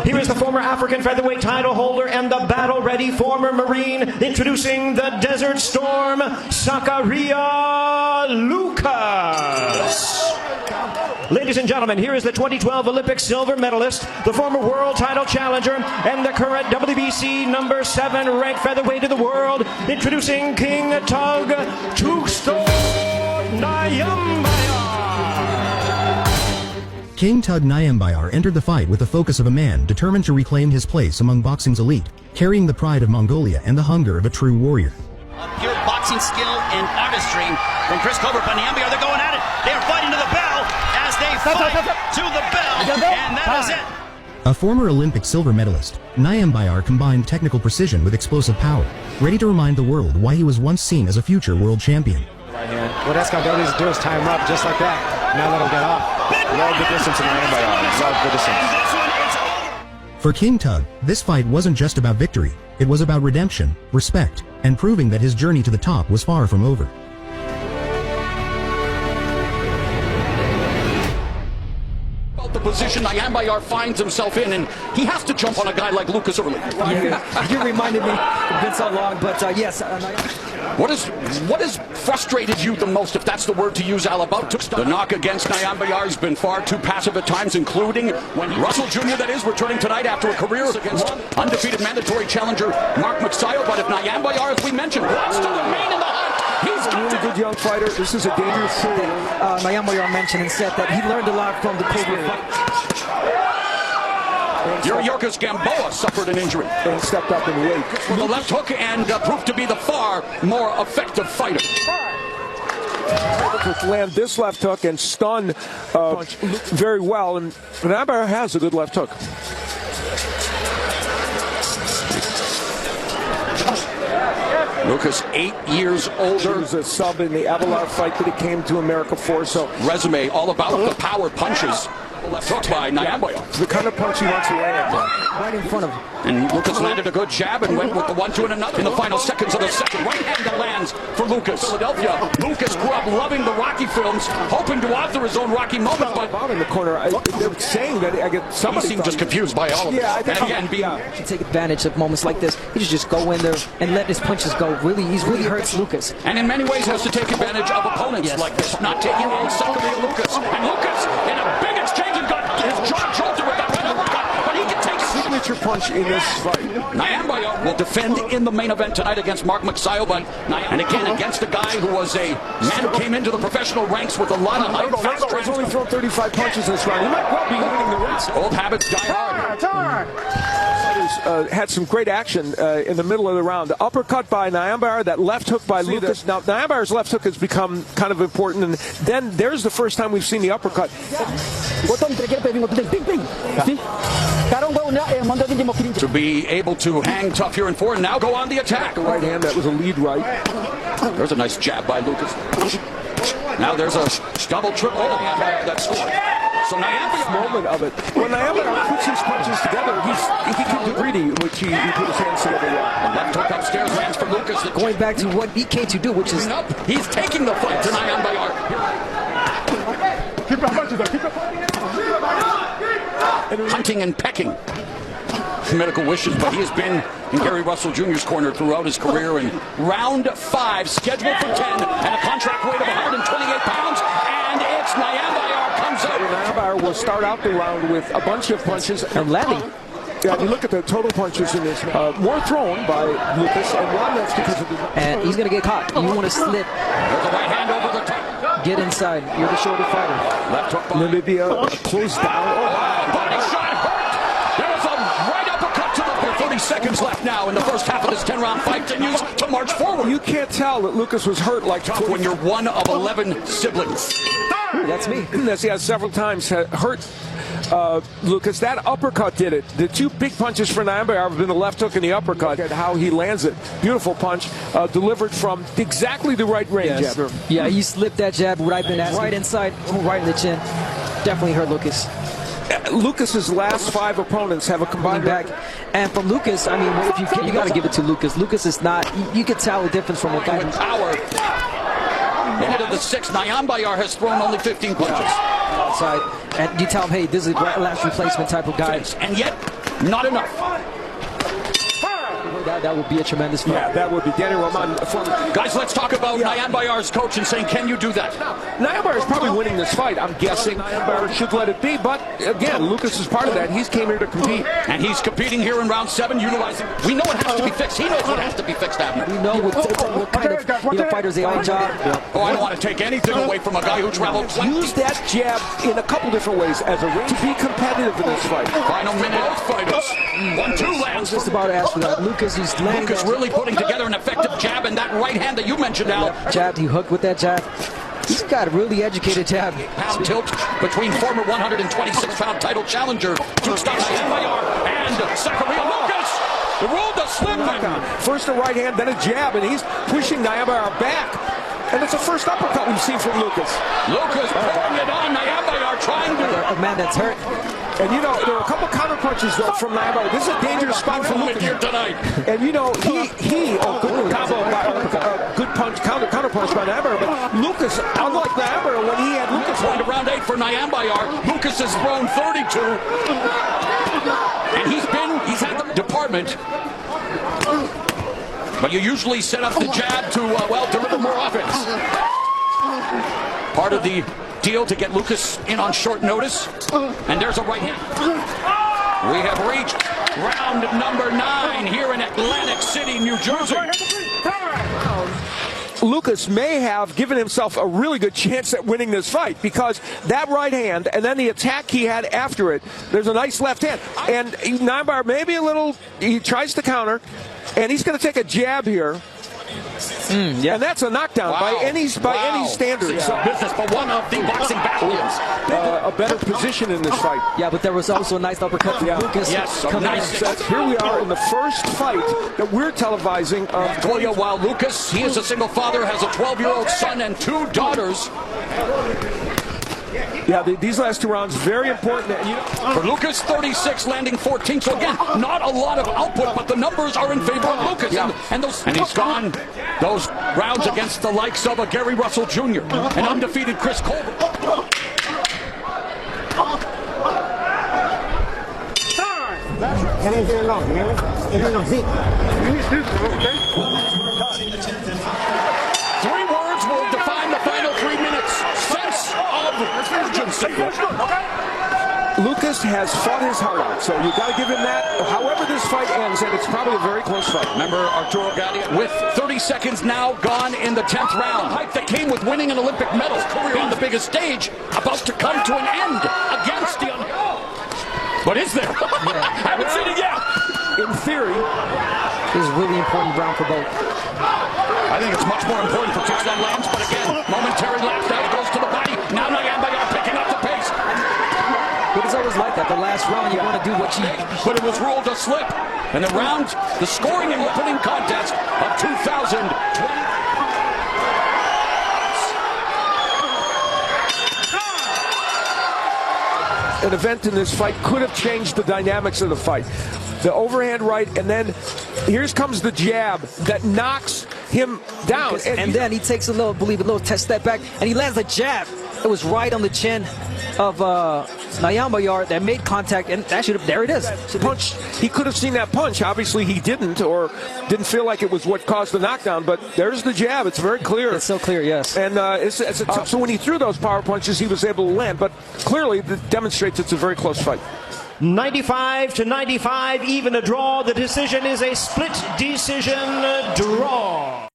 Here is the former African featherweight title holder and the battle-ready former Marine, introducing the Desert Storm, Zakaria Lucas. Ladies and gentlemen, here is the 2012 Olympic silver medalist, the former world title challenger, and the current WBC number 7 ranked featherweight of the world, introducing King Tug Tusto Nyambayar. King Tug Nyambayar entered the fight with the focus of a man determined to reclaim his place among boxing's elite, carrying the pride of Mongolia and the hunger of a true warrior. Pure boxing skill and artistry from Chris Colbert. But Namibia, they're going at it. They are fighting to the bell as they fight to the bell, and that is it. A former Olympic silver medalist, Nyambayar combined technical precision with explosive power, ready to remind the world why he was once seen as a future world champion. Right hand. What that's going to do is tie him up just like that. Now let him get off. Love the distance in Nyambayar. Love the distance. For King Tug, this fight wasn't just about victory. It was about redemption, respect, and proving that his journey to the top was far from over. The position Nyambayar finds himself in, and he has to jump on a guy like Lucas early. Yeah, you reminded me. It's been so long, but yes. What has frustrated you the most, if that's the word to use, Al, about the knock against Nyambayar has been far too passive at times, including when Russell Jr., that is, returning tonight after a career against undefeated mandatory challenger Mark McSayo. But if Nyambayar, as we mentioned, wants to remain in the hunt, he's got really good young fighter. This is a dangerous thing. Nyambayar mentioned and said that he learned a lot from the Cobra fight. Yuriorkis Gamboa suffered an injury and stepped up in weight for the left hook and proved to be the far more effective fighter. To land this left hook and stun very well, and Nyambayar has a good left hook. Lucas, 8 years older. He was a sub in the Avalar fight that he came to America for. So resume all about the power punches. Left hook by Nyambayar. The kind of punch he wants to land. Right in front of him. And Lucas landed a good jab and went with the 1-2 and another. In the final seconds of the second, right hand that lands for Lucas. Philadelphia. Lucas grew up loving the Rocky films, hoping to author his own Rocky moment. But in the corner, they're saying that I get somebody. He seemed just confused by all of it. Yeah, and again, he should take advantage of moments like this. He should just go in there and let his punches go. Really, he's really hurts Lucas. And in many ways has to take advantage of opponents like this, not taking on Zakaria Lucas. And Lucas in a big exchange and got his jaw jolted with that right uppercut, but he can take a signature punch in this fight. Nyambayar will defend in the main event tonight against Mark McSayo, but and again against a guy who was a man who came into the professional ranks with a lot of height. He's only thrown 35 punches in this round. He might well be winning the race. Old habits die hard. Had some great action in the middle of the round. The uppercut by Nyambayar, that left hook by Lucas. Now, Nyambayar's left hook has become kind of important, and then there's the first time we've seen the uppercut. To be able to hang tough here in 4 and now go on the attack. Right hand, that was a lead right. There's a nice jab by Lucas. Now there's a double triple that scored. So Nyambayar moment of it. When Nyambayar puts his punches together, he can do greedy, which he put his hands together well. Left hook upstairs lands for Lucas. Going back to what he came to do, which is he's taking the fight to Nyambayar. Keep the punches up. Keep the punches. Hunting and pecking. Medical wishes, but he has been in Gary Russell Jr.'s corner throughout his career. And round 5, scheduled for 10, and a contract weight of 128 pounds, and it's Nyambayar comes out. Nyambayar will start out the round with a bunch of punches and landing. Yeah, you look at the total punches in this. More thrown by Lucas, and one that's because of the... And he's going to get caught. You want to slip. There's a right hand over the top. Get inside. You're the shoulder fighter. Left hook by Namibia closed down. Body shot hurt. There was a right uppercut to the 30 seconds left now in the first half of this 10-round fight. Continues to march forward. You can't tell that Lucas was hurt like tough when you're one of 11 siblings. That's me. Yes, he has several times hurt Lucas. That uppercut did it. The 2 big punches for Nyambayar have been the left hook and the uppercut. At how he lands it. Beautiful punch delivered from exactly the right range. Yes. Yeah, he slipped that jab right inside, right in the chin. Definitely hurt Lucas. Lucas's last 5 opponents have a combined back. And from Lucas, I mean, if you got to give it to Lucas. Lucas is not. You can tell the difference from a guy with power. Into the 6th, Nyambayar has thrown only 15 punches. Outside, and you tell him, hey, this is a last replacement type of guy. And yet, Not enough. That would be a tremendous fight. Yeah, that would be Danny Roman. Guys, let's talk about Nayanbayar's coach and saying, can you do that? Nayanbayar is probably winning this fight. I'm guessing Nayanbayar should let it be, but again, Lucas is part of that. He's came here to compete. And he's competing here in round 7, utilizing. We know it has to be fixed. He knows what has to be fixed, Abner. We know what kind of fighters they are, John. Oh, I don't want to take anything away from a guy who traveled 20. Use that jab in a couple different ways as a way to be competitive in this fight. Final minute of fighters. 1-2 lands. Just about to ask for that. Lucas really putting together an effective jab, and that right hand that you mentioned, Al. Jabbed, he hooked with that jab. He's got a really educated jab. Pound tilt between former 126-pound title challenger Nayanbayar and Zakaria Lucas. The rule to slip. First a right hand, then a jab, and he's pushing Nayanbayar back. And it's the first uppercut we've seen from Lucas. Lucas pouring it on. Nayanbayar trying to. A man that's hurt. And you know, there were a couple counter punches though from Nayanbayar. This is a dangerous spot for Lucas here tonight. And you know, good combo, good punch, counter punch by Nayanbayar. But Lucas, unlike Nayanbayar, when he had Lucas going to round 8 for Nayanbayar, Lucas has thrown 32, and he's had the department. But you usually set up the jab to deliver more offense. Part of the deal to get Lucas in on short notice. And there's a right hand. We have reached round number 9 here in Atlantic City, New Jersey. Lucas may have given himself a really good chance at winning this fight because that right hand and then the attack he had after it, there's a nice left hand. And Nayanbayar maybe a little, he tries to counter, and he's going to take a jab here. And that's a knockdown by any standard. Business, but one of the boxing bastions. A better position in this fight. Yeah, but there was also a nice uppercut from Lucas. Yes, here we are in the first fight that we're televising. While Lucas, he is a single father, has a 12-year-old son and 2 daughters. Yeah, these last 2 rounds very important. For Lucas, 36, landing 14. So again, not a lot of output, but the numbers are in favor of Lucas. Yeah. And he's gone those rounds against the likes of a Gary Russell Jr., an undefeated Chris Colbert. Three words will define the final 3 minutes. Sense of urgency. Lucas has fought his heart out, so you got to give him that. However this fight ends, and it's probably a very close fight. Remember Arturo Gatti with 30 seconds now gone in the 10th round. Hype that came with winning an Olympic medal, career on the biggest stage, about to come to an end against the. But is there? Haven't seen it yet. In theory, this is a really important round for both. I think it's much more important for Thailand lands, but again, momentary last out goes to the body. Now Nayanbayar picking up the pace. But it's always like that. The last round, you want to do what you. But it was ruled a slip. And the round, the scoring and opening contest of 2020. An event in this fight could have changed the dynamics of the fight. The overhand right, and then here comes the jab that knocks him down. And then he takes a little step back, and he lands a jab. It was right on the chin of Nayanbayar that made contact, and actually, there it is. Punch. He could have seen that punch. Obviously, he didn't, or didn't feel like it was what caused the knockdown. But there's the jab. It's very clear. It's so clear, yes. And it's a tough. So when he threw those power punches, he was able to land. But clearly, it demonstrates it's a very close fight. 95-95, even a draw. The decision is a split decision draw.